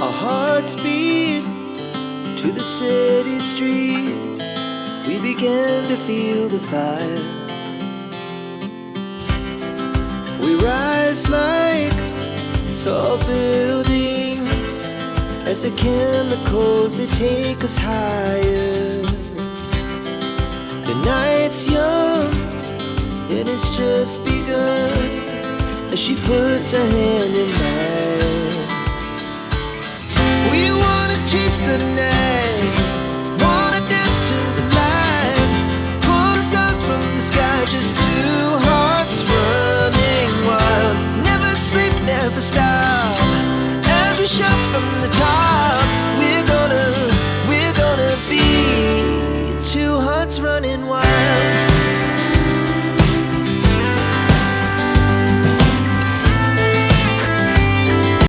Our hearts beat to the city streets. We began to feel the fire. We rise like tall buildings as the chemicals, they take us higher. The night's young, it has just begun, as she puts her hand in mine. We wanna chase the night, wanna dance to the light, pull stars from the sky, just two hearts running wild. Never sleep, never stop, as we shout